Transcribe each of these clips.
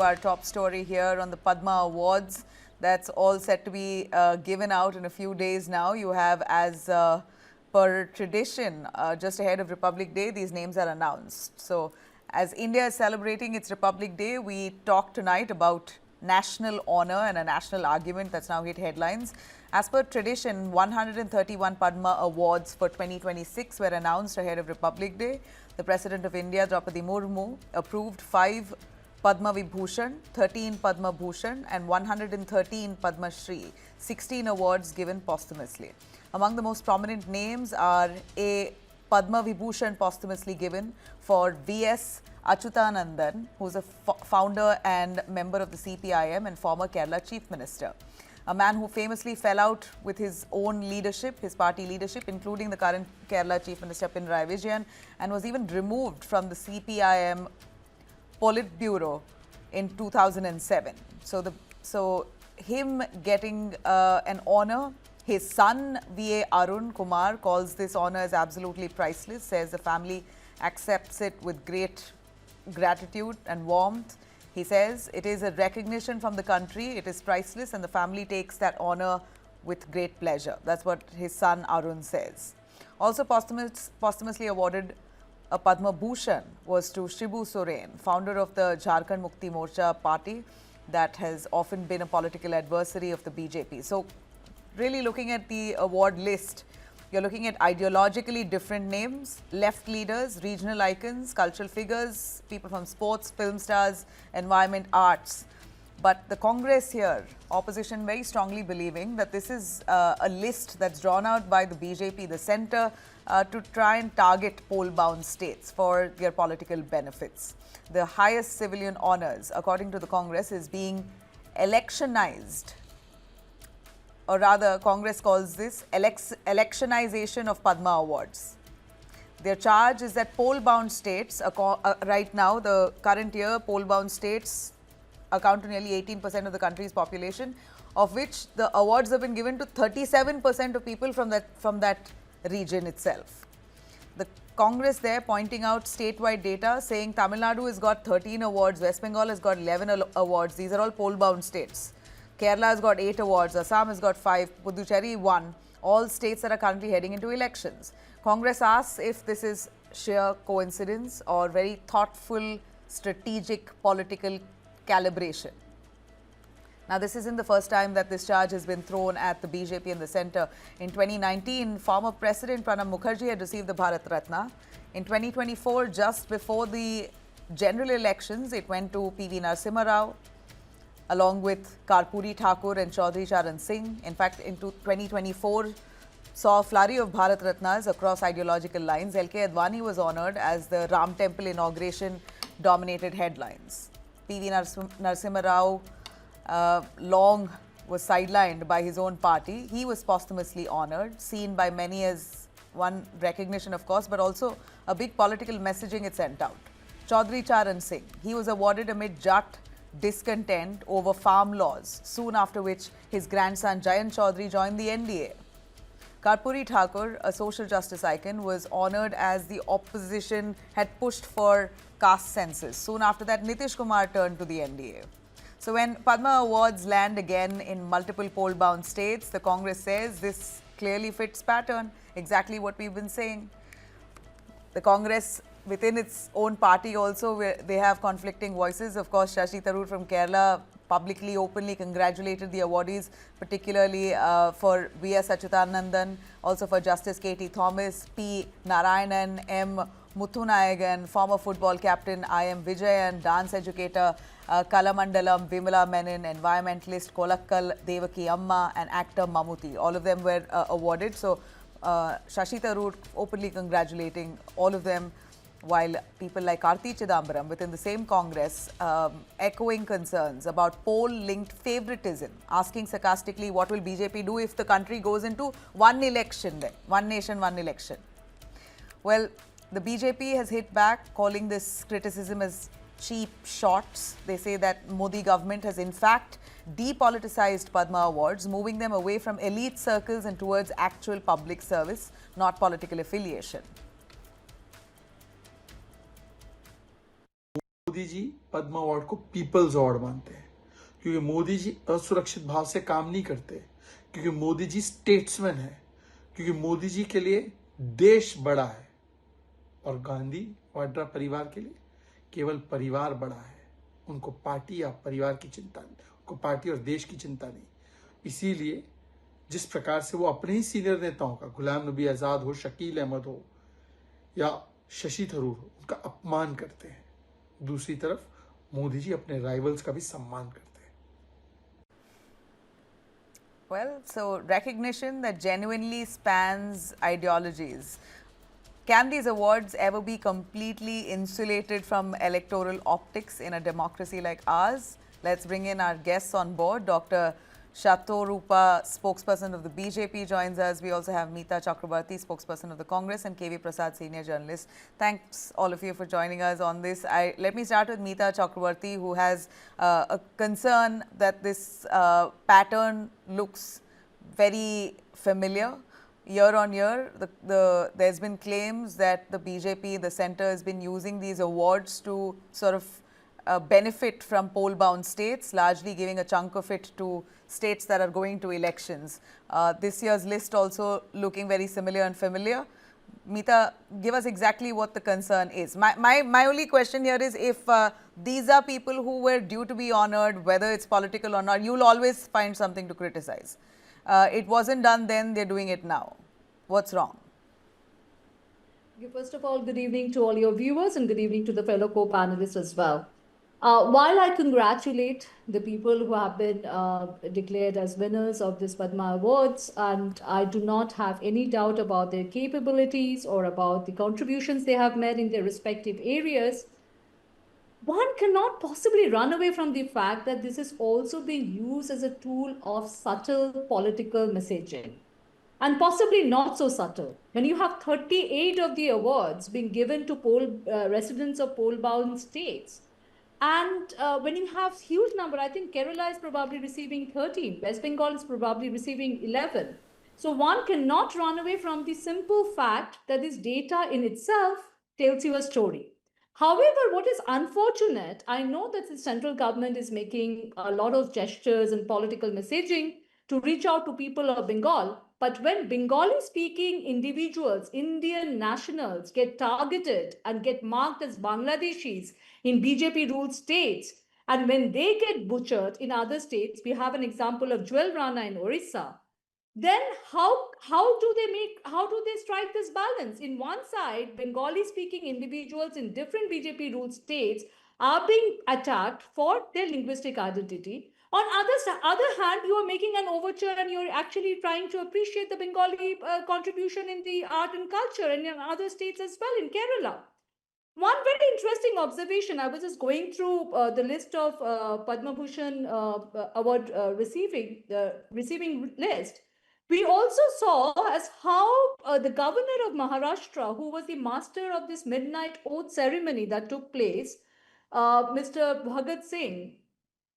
Our top story here on the Padma Awards. That's all set to be given out in a few days now. You have, as per tradition, just ahead of Republic Day, these names are announced. So, as India is celebrating its Republic Day, we talk tonight about national honor and a national argument that's now hit headlines. As per tradition, 131 Padma Awards for 2026 were announced ahead of Republic Day. The President of India, Draupadi Murmu, approved 5 Padma Vibhushan, 13 Padma Bhushan and 113 Padma Shri, 16 awards given posthumously. Among the most prominent names are a Padma Vibhushan posthumously given for V.S. Achuthanandan, who is a founder and member of the CPIM and former Kerala Chief Minister. A man who famously fell out with his own leadership, his party leadership, including the current Kerala Chief Minister Pinarayi Vijayan, and was even removed from the CPIM Politburo in 2007. So him getting an honor, his son V.A. Arun Kumar calls this honor as absolutely priceless, says the family accepts it with great gratitude and warmth. He says it is a recognition from the country, it is priceless, and the family takes that honor with great pleasure. That's what his son Arun says. Also posthumously awarded a Padma Bhushan was to Shibu Soren, founder of the Jharkhand Mukti Morcha party that has often been a political adversary of the BJP. So, really looking at the award list, you're looking at ideologically different names, left leaders, regional icons, cultural figures, people from sports, film stars, environment, arts. But the Congress here, opposition very strongly believing that this is a list that's drawn out by the BJP, the centre, to try and target poll-bound states for their political benefits. The highest civilian honours, according to the Congress, is being electionized, or rather, Congress calls this electionization of Padma Awards. Their charge is that poll-bound states, right now, the current year, poll-bound states account to nearly 18% of the country's population, of which the awards have been given to 37% of people from that region itself. The Congress there pointing out statewide data, saying Tamil Nadu has got 13 awards, West Bengal has got 11 awards. These are all poll-bound states. Kerala has got 8 awards, Assam has got 5, Puducherry 1. All states that are currently heading into elections. Congress asks if this is sheer coincidence or very thoughtful, strategic, political calibration. Now, this isn't the first time that this charge has been thrown at the BJP in the centre. In 2019, former President Pranab Mukherjee had received the Bharat Ratna. In 2024, just before the general elections, it went to P.V. Narasimha Rao, along with Karpuri Thakur and Chaudhry Charan Singh. In fact, in 2024, saw a flurry of Bharat Ratnas across ideological lines. L.K. Advani was honoured as the Ram Temple inauguration dominated headlines. P.V. Narasimha Rao long was sidelined by his own party. He was posthumously honoured, seen by many as one recognition, of course, but also a big political messaging it sent out. Chaudhry Charan Singh, he was awarded amid Jat discontent over farm laws, soon after which his grandson Jayant Chaudhary joined the NDA. Karpuri Thakur, a social justice icon, was honoured as the opposition had pushed for caste census. Soon after that, Nitish Kumar turned to the NDA. So when Padma Awards land again in multiple poll-bound states, the Congress says this clearly fits pattern, exactly what we've been saying. The Congress, within its own party also, they have conflicting voices. Of course, Shashi Tharoor from Kerala publicly, openly congratulated the awardees, particularly for V.S. Achuthanandan, also for Justice K.T. Thomas, P. Narayanan, M. Muthunayagan, former football captain I.M. Vijayan, dance educator Kalamandalam, Vimala Menon, environmentalist Kolakkal Devaki Amma, and actor Mammootty. All of them were awarded. So, Shashi Tharoor openly congratulating all of them, while people like Karti Chidambaram within the same Congress echoing concerns about poll-linked favoritism, asking sarcastically what will BJP do if the country goes into one election then, one nation, one election. Well, the BJP has hit back, calling this criticism as cheap shots. They say that Modi government has in fact depoliticized Padma Awards, moving them away from elite circles and towards actual public service, not political affiliation. Modi ji Padma award को people's award मानते हैं, क्योंकि मोदी जी असुरक्षित भाव से काम नहीं करते, क्योंकि मोदी जी स्टेट्समैन है, क्योंकि मोदी जी के लिए देश बड़ा है और गांधी वाड्रा परिवार के लिए केवल परिवार बड़ा है। उनको पार्टी या परिवार की चिंता नहीं, उनको पार्टी और देश की चिंता नहीं। इसीलिए जिस प्रकार से वो अपने ही सीनियर नेताओं का, गुलाम नबी आजाद हो, शकील अहमद हो या शशि थरूर हो, उनका अपमान करते हैं, दूसरी तरफ मोदी जी अपने राइवल्स का भी सम्मान करते हैं। Well, so recognition that genuinely spans ideologies. Can these awards ever be completely insulated from electoral optics in a democracy like ours? Let's bring in our guests on board. Dr. Shatorupa, spokesperson of the BJP, joins us. We also have Meeta Chakrabarti, spokesperson of the Congress, and KV Prasad, senior journalist. Thanks all of you for joining us on this. Let me start with Meeta Chakrabarti, who has a concern that this pattern looks very familiar. Year on year, there's been claims that the BJP, the centre, has been using these awards to sort of benefit from poll-bound states, largely giving a chunk of it to states that are going to elections. This year's list also looking very similar and familiar. Meeta, give us exactly what the concern is. My only question here is, if these are people who were due to be honoured, whether it's political or not, you'll always find something to criticize. It wasn't done then, they're doing it now. What's wrong? First of all, good evening to all your viewers and good evening to the fellow co-panelists as well. While I congratulate the people who have been declared as winners of this Padma Awards, and I do not have any doubt about their capabilities or about the contributions they have made in their respective areas, one cannot possibly run away from the fact that this is also being used as a tool of subtle political messaging. And possibly not so subtle. When you have 38 of the awards being given to residents of poll-bound states, and when you have huge number, I think Kerala is probably receiving 13, West Bengal is probably receiving 11. So one cannot run away from the simple fact that this data in itself tells you a story. However, what is unfortunate, I know that the central government is making a lot of gestures and political messaging to reach out to people of Bengal. But when Bengali speaking individuals, Indian nationals get targeted and get marked as Bangladeshis in BJP ruled states, and when they get butchered in other states, we have an example of Jewel Rana in Orissa, then how do they strike this balance? In one side, Bengali speaking individuals in different BJP ruled states are being attacked for their linguistic identity. On other hand, you are making an overture and you're actually trying to appreciate the Bengali contribution in the art and culture and in other states as well, in Kerala. One very interesting observation, I was just going through the list of Padma Bhushan award receiving list. We also saw as how the governor of Maharashtra, who was the master of this midnight oath ceremony that took place, Mr. Bhagat Singh,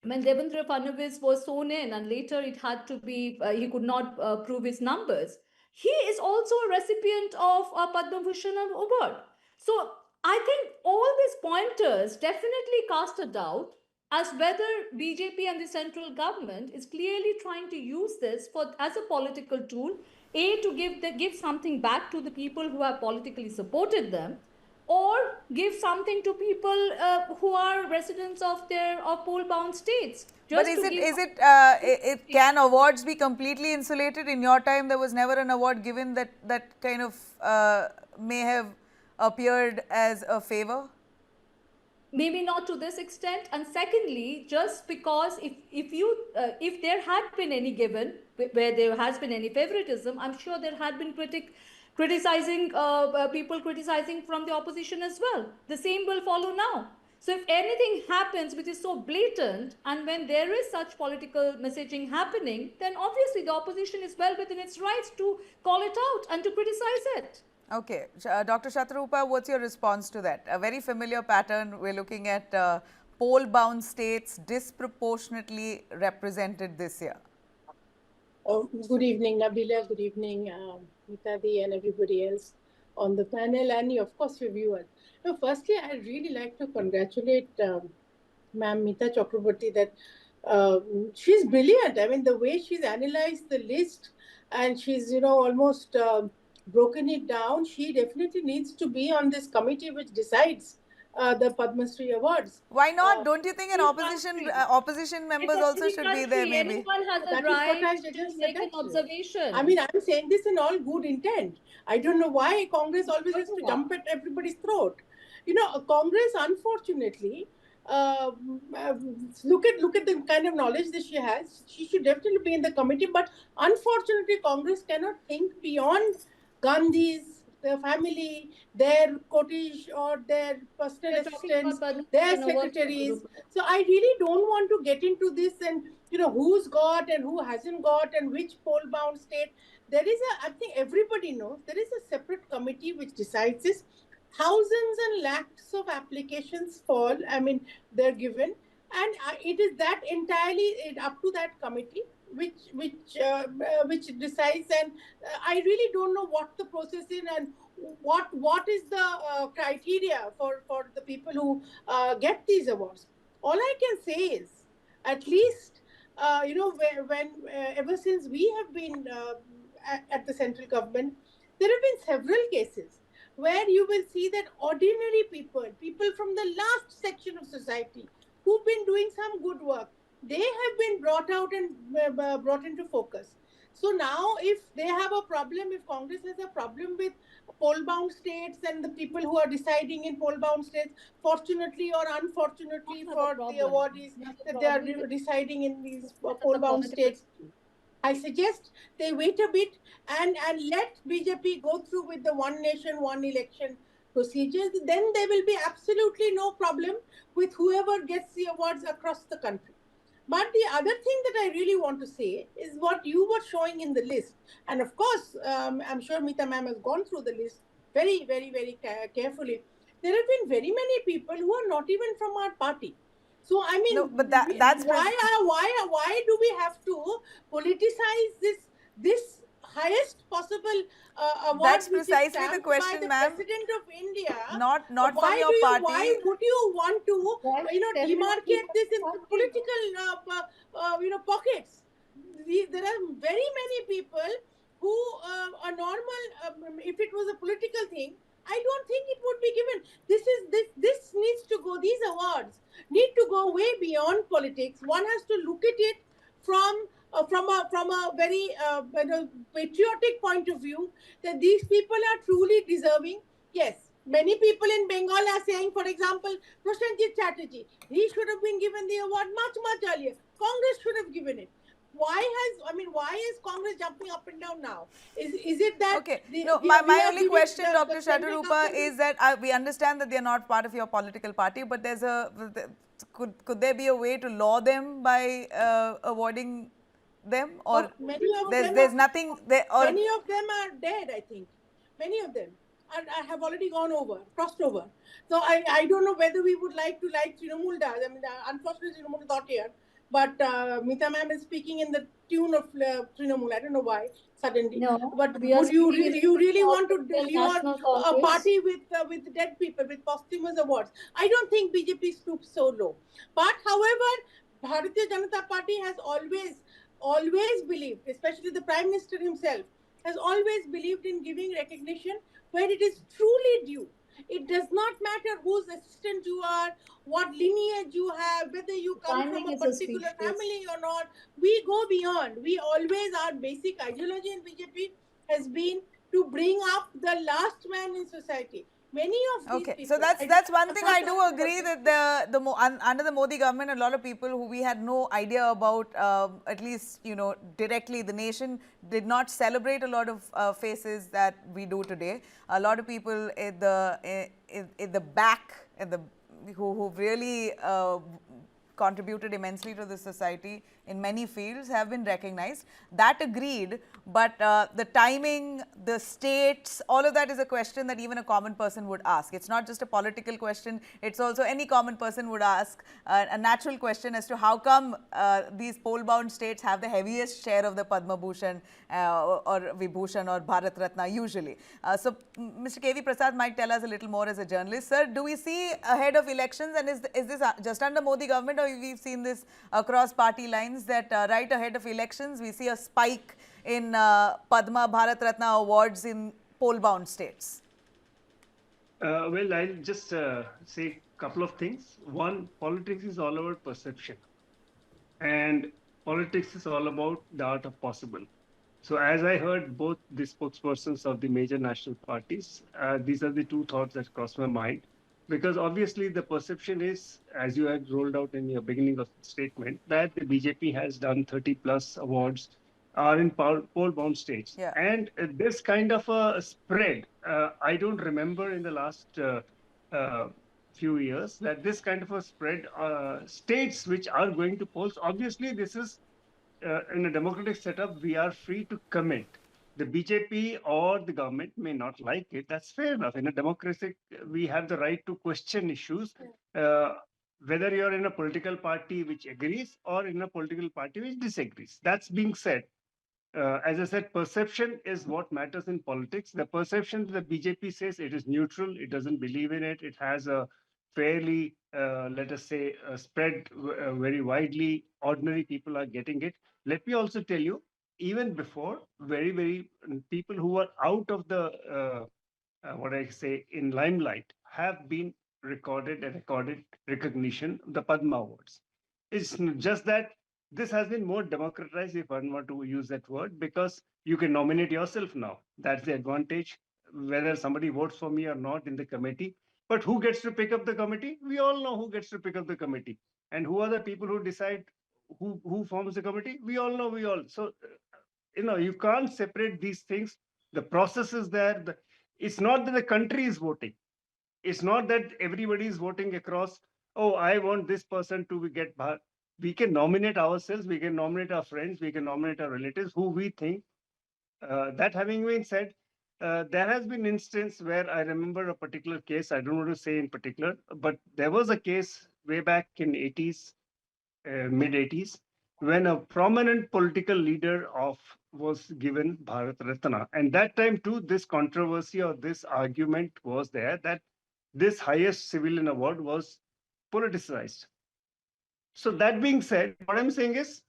when Devendra Fadnavis was sworn in and later it had to be, he could not prove his numbers. He is also a recipient of a Padma Bhushan award. So I think all these pointers definitely cast a doubt as whether BJP and the central government is clearly trying to use this as a political tool, to give something back to the people who have politically supported them, or give something to people who are residents of poll-bound states. But can awards be completely insulated? In your time, there was never an award given that kind of may have appeared as a favor? Maybe not to this extent. And secondly, just because if there had been any given where there has been any favoritism, I'm sure there had been people criticizing from the opposition as well. The same will follow now. So if anything happens which is so blatant, and when there is such political messaging happening, then obviously the opposition is well within its rights to call it out and to criticize it. Okay. Dr. Shatarupa, what's your response to that? A very familiar pattern. We're looking at poll-bound states disproportionately represented this year. Oh, good evening, Nabila. Good evening, Meeta and everybody else on the panel, and of course your viewers. No, firstly, I really like to congratulate Ma'am Meeta Chakraborty that she's brilliant. I mean, the way she's analyzed the list and she's, almost broken it down. She definitely needs to be on this committee which decides the Padma Shri Awards. Why not? Uh, Don't you think an in opposition It's members a also free should be there country. maybe? Anyone has a That is what right I to just said. make an observation. I mean, I'm saying this in all good intent. I don't know why Congress always has to jump at everybody's throat. Congress, unfortunately, uh, uh, look at the kind of knowledge that she has. She should definitely be in the committee. But unfortunately, Congress cannot think beyond Gandhi's, their family, their cottage or their personal We're talking assistants, about Padma their and awards. secretaries. So I really don't want to get into this and who's got and who hasn't got and which poll bound state. There is I think everybody knows there is a separate committee which decides this. Thousands and lakhs of applications fall, I mean, they're given, and it is that entirely up to that committee which decides. And I really don't know what the process is and what is the criteria for the people who get these awards. All I can say is, at least ever since we have been at the central government, there have been several cases where you will see that ordinary people from the last section of society who've been doing some good work, they have been brought out and brought into focus. So now, if they have a problem, if Congress has a problem with poll-bound states and the people who are deciding in poll-bound states, fortunately or unfortunately for the awardees, that they are deciding in these poll-bound states, I suggest they wait a bit and let BJP go through with the one nation, one election procedures. Then there will be absolutely no problem with whoever gets the awards across the country. But the other thing that I really want to say is what you were showing in the list. And of course, I'm sure Meeta ma'am has gone through the list very, very, very carefully. There have been very many people who are not even from our party. So I mean, No, but that's why do we have to politicize this highest possible award, That's which is precisely the stamped by question, the ma'am. President of India? Not from your party. Why would you want to demarcate this in political pockets? There are very many people who are normal. If it was a political thing, I don't think it would be given. This needs to go. These awards need to go way beyond politics. One has to look at it from a very patriotic point of view, that these people are truly deserving. Yes, many people in Bengal are saying, for example, Prosenjit Chatterjee, he should have been given the award much earlier. Congress should have given it. Why is Congress jumping up and down now? Is it that? Okay. My only question, Dr. Shatarupa, is that we understand that they are not part of your political party, but could there be a way to law them by awarding them, or there's nothing there? Or many of them are dead, I think. Many of them have already crossed over. So I don't know whether we would like Trinamool does. I mean, unfortunately, Trinamool is not here. But Meeta ma'am is speaking in the tune of Trinamool. I don't know why suddenly. No, but would you really want to lure a party with dead people, with posthumous awards? I don't think BJP stoops so low. But however, Bharatiya Janata Party has always believed, especially the Prime Minister himself, has always believed in giving recognition where it is truly due. It does not matter whose assistant you are, what lineage you have, whether you come from a particular family or not. We go beyond. We always, our basic ideology in BJP has been to bring up the last man in society. Many of these people. So that's one thing I do agree that under the Modi government, a lot of people who we had no idea about, at least directly, the nation did not celebrate a lot of faces that we do today. A lot of people in the back, who really contributed immensely to the society in many fields have been recognized. That agreed, but the timing, the states, all of that is a question that even a common person would ask. It's not just a political question, it's also any common person would ask a natural question as to how come these poll-bound states have the heaviest share of the Padma Bhushan or Vibhushan or Bharat Ratna usually. So Mr. K.V. Prasad might tell us a little more as a journalist. Sir, do we see ahead of elections, and is this just under Modi government, or we've seen this across party lines, that right ahead of elections we see a spike in Padma Bharat Ratna awards in poll-bound states? Well, I'll just say a couple of things. One, politics is all about perception, and politics is all about the art of possible. So as I heard both the spokespersons of the major national parties, these are the two thoughts that crossed my mind. Because obviously the perception is, as you had rolled out in your beginning of the statement, that the BJP has done 30 plus awards are in poll-bound states. Yeah. And this kind of a spread, I don't remember in the last few years that this kind of a spread, states which are going to polls, obviously this is in a democratic setup, we are free to comment. The BJP or the government may not like it. That's fair enough. In a democracy, we have the right to question issues, whether you're in a political party which agrees or in a political party which disagrees. That's being said. As I said, perception is what matters in politics. The perception the BJP says it is neutral, it doesn't believe in it, it has a fairly, let us say, spread very widely. Ordinary people are getting it. Let me also tell you, even before, very people who are out of the, what I say, in limelight have been recorded recognition, the Padma Awards. It's just that this has been more democratized, if I want to use that word, because you can nominate yourself now. That's the advantage, whether somebody votes for me or not in the committee. But who gets to pick up the committee? We all know who gets to pick up the committee. And who are the people who decide who forms the committee? We all know, So, you can't separate these things. The process is there. It's not that the country is voting. It's not that everybody is voting across, oh, I want this person to get. We can nominate ourselves, we can nominate our friends, we can nominate our relatives who we think. That having been said, there has been instance where I remember a particular case, I don't want to say in particular, but there was a case way back in 80s, mid 80s, when a prominent political leader was given Bharat Ratna. And that time too, this controversy or this argument was there that this highest civilian award was politicized. So that being said, what I'm saying is,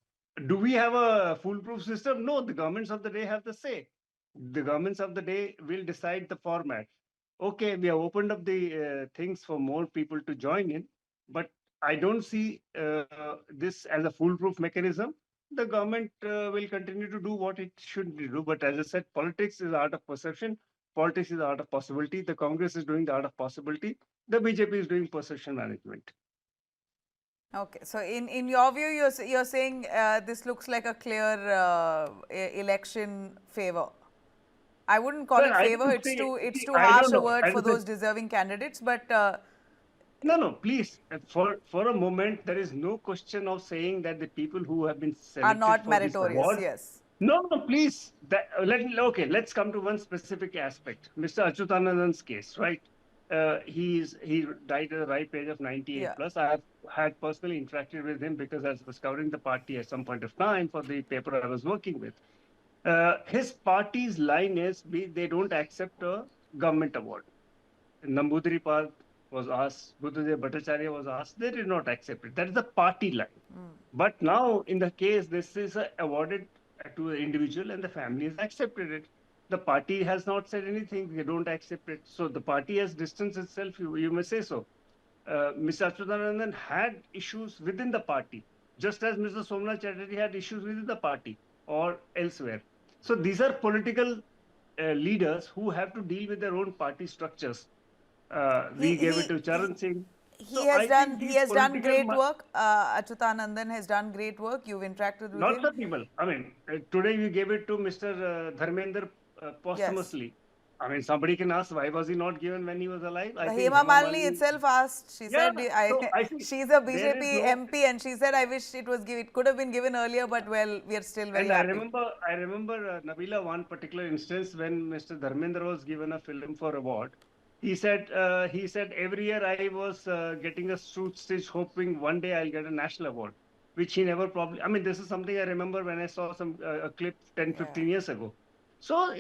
do we have a foolproof system? No, the governments of the day have the say. The governments of the day will decide the format. Okay, we have opened up the things for more people to join in, but I don't see this as a foolproof mechanism. The government will continue to do what it should do. But as I said, politics is the art of perception. Politics is the art of possibility. The Congress is doing the art of possibility. The BJP is doing perception management. Okay, so in your view, you're saying this looks like a clear election favor. I wouldn't call it favor. It's too harsh a word for those deserving candidates. But no, please. For a moment, there is no question of saying that the people who have been selected are not for meritorious. This award, yes. No, please. Let's come to one specific aspect. Mr. Achuthanandan's case, right? He died at the ripe age of 98 plus. I have had personally interacted with him because I was covering the party at some point of time for the paper I was working with. His party's line is they don't accept a government award. Nambudiri Pal was asked, Buddhadev Bhattacharya was asked, they did not accept it. That is the party line. But now, in the case, this is awarded to an individual and the family has accepted it. The party has not said anything, they don't accept it. So the party has distanced itself, you may say so. Mr. Achuthanandan had issues within the party, just as Mr. Somnath Chatterjee had issues within the party or elsewhere. So these are political leaders who have to deal with their own party structures. We gave it to Charan Singh. He has done great work. Achuthanandan has done great work. You've interacted with him. Lots of people. I mean, today we gave it to Mr. Dharmender posthumously. Yes. I mean, somebody can ask why was he not given when he was alive? I think Hema Hema Malini Malini. itself asked. She Yeah. said, So I think she's a there is BJP no. MP, and she said, I wish it could have been given earlier, but well, we are still very And happy. I remember Nabila, one particular instance when Mr. Dharmendra was given a film for award. He said every year I was getting a suit stitch, hoping one day I'll get a national award, which he never probably. I mean, this is something I remember when I saw some a clip 10, 15 years ago. So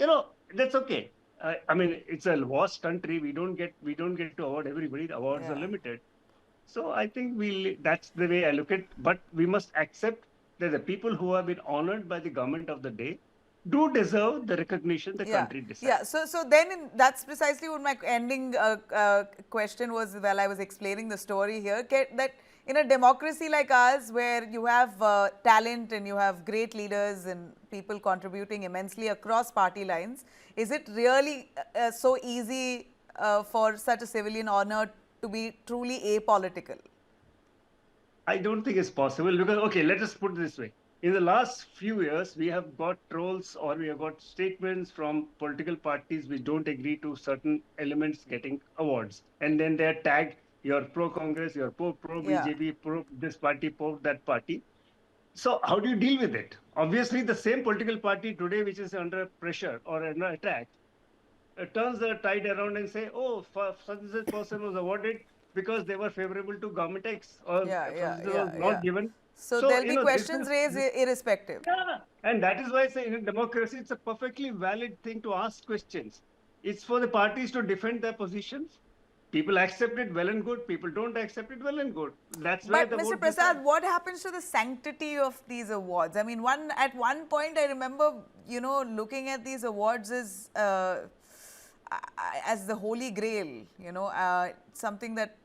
that's okay. I mean, it's a vast country. We don't get to award everybody. The awards are Yeah. limited. So I think that's the way I look at it. But we must accept that the people who have been honored by the government of the day do deserve the recognition the country decides. Yeah. So then that's precisely what my ending question was while I was explaining the story here. That in a democracy like ours, where you have talent and you have great leaders and people contributing immensely across party lines, is it really so easy for such a civilian honor to be truly apolitical? I don't think it's possible because, okay, let us put it this way. In the last few years, we have got trolls or we have got statements from political parties which don't agree to certain elements getting awards. And then they're tagged, you're pro-Congress, you're pro-BJP, pro this party, pro that party. So how do you deal with it? Obviously, the same political party today, which is under pressure or under attack, turns the tide around and say, oh, such and such person was awarded because they were favorable to government X or was not given. So there'll be questions raised irrespective. Yeah, and that is why I say in a democracy, it's a perfectly valid thing to ask questions. It's for the parties to defend their positions. People accept it, well and good. People don't accept it, well and good. That's where But the Mr. vote Prasad, decides. what happens to the sanctity of these awards? I mean, at one point, I remember, looking at these awards as the holy grail. Something that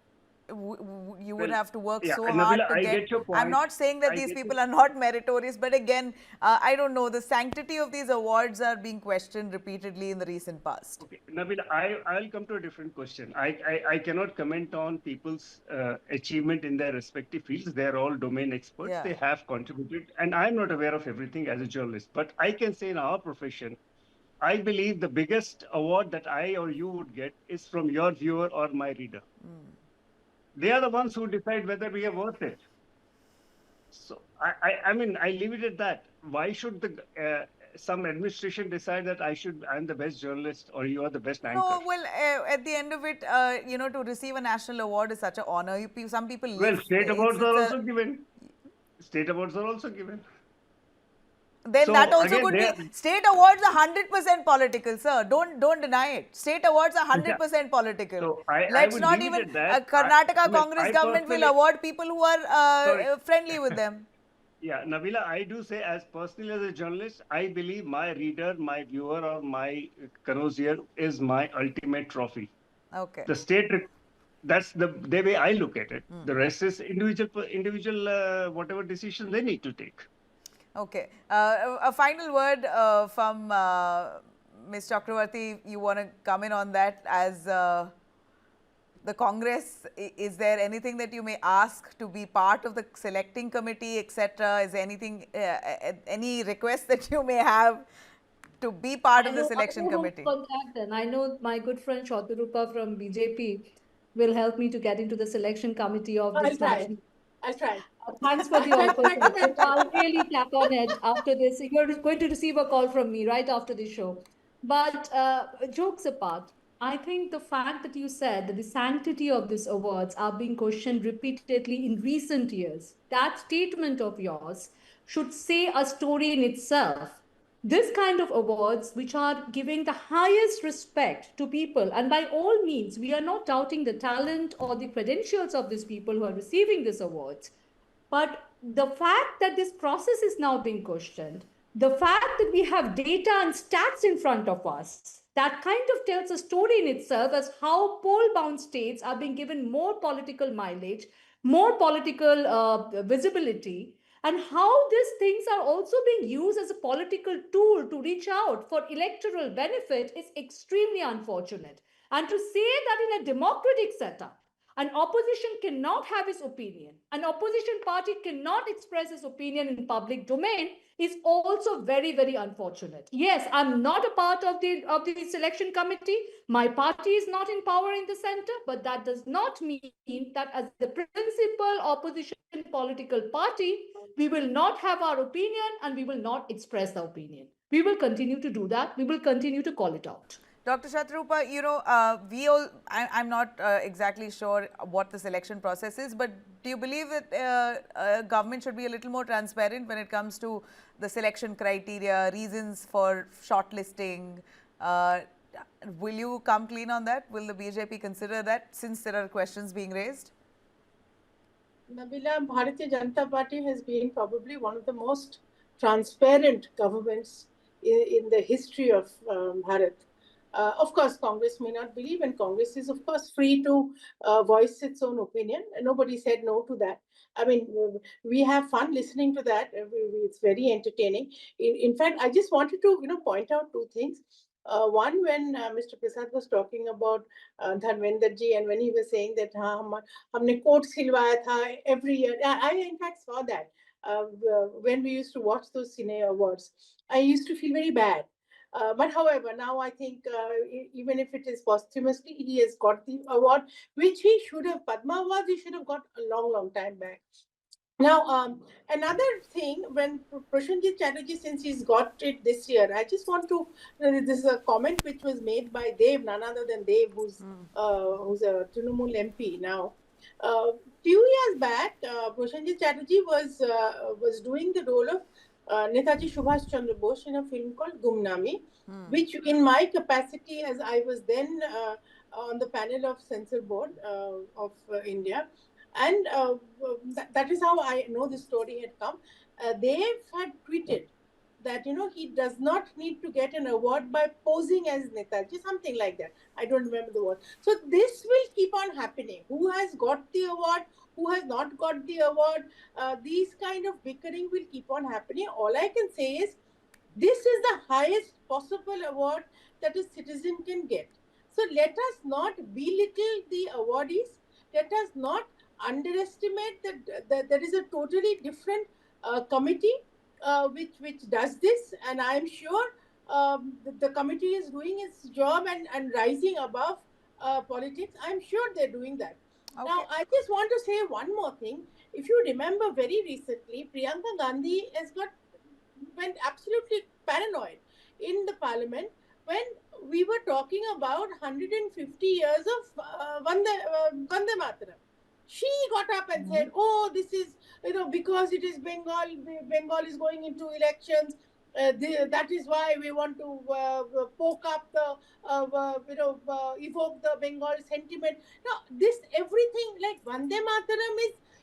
you would have to work so Nabila, hard to I get. get your point. I'm not saying that these people are not meritorious, but again, I don't know. The sanctity of these awards are being questioned repeatedly in the recent past. Okay, Nabil, I'll come to a different question. I cannot comment on people's achievement in their respective fields. They're all domain experts. Yeah. They have contributed, and I'm not aware of everything as a journalist. But I can say in our profession, I believe the biggest award that I or you would get is from your viewer or my reader. They are the ones who decide whether we are worth it. So I mean, I leave it at that. Why should some administration decide that I'm the best journalist or you are the best anchor? No, well, at the end of it, to receive a national award is such an honor. Some people live. Well, state awards are also given. State awards are also given. Then So, that also again, could they be. State awards are 100% political, sir. Don't deny it. State awards are 100% political. So I Let's would not leave it even. at that. Karnataka I Congress government will personally- award people who are Sorry. friendly with them. Yeah, Nabila, I do say as personally as a journalist, I believe my reader, my viewer, or my connoisseur is my ultimate trophy. Okay. The state, that's the way I look at it. The rest is individual whatever decisions they need to take. Okay. A final word from Ms. Chakravarti. You want to come in on that as the Congress? Is there anything that you may ask to be part of the selecting committee, etc.? Is there anything, any request that you may have to be part of the selection committee? I know my good friend Shaturupa from BJP will help me to get into the selection committee of this national. I'll try. Thanks for the offer. I'll really tap on it after this. You're going to receive a call from me right after the show. But jokes apart, I think the fact that you said that the sanctity of these awards are being questioned repeatedly in recent years, that statement of yours should say a story in itself. This kind of awards, which are giving the highest respect to people, and by all means, we are not doubting the talent or the credentials of these people who are receiving these awards. But the fact that this process is now being questioned, the fact that we have data and stats in front of us, that kind of tells a story in itself as how poll-bound states are being given more political mileage, more political visibility, and how these things are also being used as a political tool to reach out for electoral benefit is extremely unfortunate. And to say that in a democratic setup, An opposition cannot have his opinion. An opposition party cannot express his opinion in public domain is also very, very unfortunate. Yes, I'm not a part of the selection committee. My party is not in power in the center, but that does not mean that as the principal opposition political party, we will not have our opinion and we will not express the opinion. We will continue to do that. We will continue to call it out. Dr. Shatrupa, I'm not exactly sure what the selection process is, but do you believe that government should be a little more transparent when it comes to the selection criteria, reasons for shortlisting? Will you come clean on that? Will the BJP consider that, since there are questions being raised? Nabila, Bharatiya Janata Party has been probably one of the most transparent governments in the history of Bharat. Of course, Congress may not believe, and Congress is, of course, free to voice its own opinion. Nobody said no to that. I mean, we have fun listening to that. It's very entertaining. In fact, I just wanted to, point out two things. One, when Mr. Prasad was talking about Dharmender ji, and when he was saying that हमने coat सिलवाया था every year. I in fact saw that when we used to watch those Cine Awards. I used to feel very bad. But however, now I think even if it is posthumously, he has got the award, which he should have, Padma Awards, he should have got a long, long time back. Now, another thing, when Prashanjit Chatterjee, since he's got it this year, I just want to, this is a comment which was made by Dev, none other than Dev, who's a Trinamool MP now. Few years back, Prashanjit Chatterjee was doing the role of Netaji Subhash Chandra Bose in a film called Gumnami, which in my capacity, as I was then on the panel of censor board of India, and that is how I know the story had come. They had tweeted that, he does not need to get an award by posing as Netaji, something like that. I don't remember the word. So this will keep on happening. Who has got the award? Who has not got the award? These kind of bickering will keep on happening. All I can say is, this is the highest possible award that a citizen can get. So let us not belittle the awardees. Let us not underestimate that there is a totally different committee which does this, and I'm sure the committee is doing its job and rising above politics. I'm sure they're doing that. Okay. Now, I just want to say one more thing. If you remember, very recently, Priyanka Gandhi went absolutely paranoid in the parliament when we were talking about 150 years of Vande Mataram. She got up and said, oh, this is, because it is Bengal is going into elections. That is why we want to poke up evoke the Bengal sentiment. Now, everything like Vande Mataram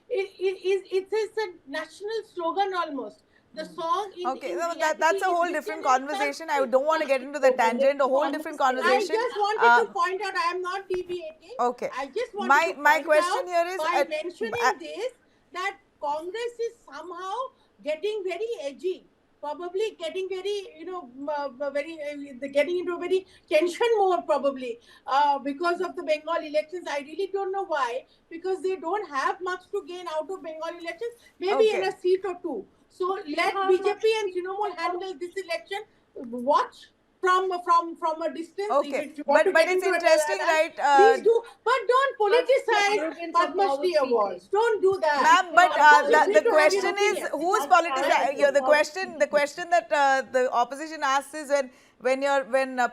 it's a national slogan almost. The song that's a whole different conversation. I don't want to get into the tangent. A whole different conversation. I just wanted to point out, I am not deviating. Okay. I just wanted my question here is, by mentioning this, that Congress is somehow getting very edgy, probably getting very, getting into a very tension mode probably because of the Bengal elections. I really don't know why, because they don't have much to gain out of Bengal elections, maybe in a seat or two. So let BJP and Trinamool handle this election. Watch from a distance. Okay, but it's interesting, right? Please do, but don't politicize Padma Shri Awards. Don't do that, ma'am. But the question is, who is politicizing? The question that the opposition asks is when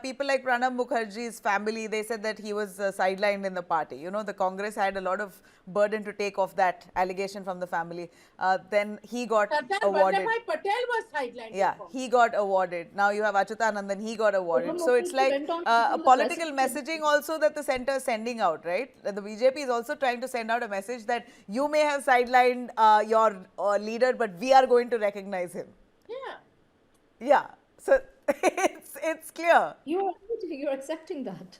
people like Pranab Mukherjee's family, they said that he was sidelined in the party. The Congress had a lot of burden to take off that allegation from the family. Then he got awarded. Vallabhbhai Patel was sidelined. Yeah, he got awarded. Now you have Achuthanandan, he got awarded. So it's like a political messaging also that the centre is sending out, right? The BJP is also trying to send out a message that you may have sidelined your leader, but we are going to recognize him. Yeah. Yeah. So it's clear. You're accepting that.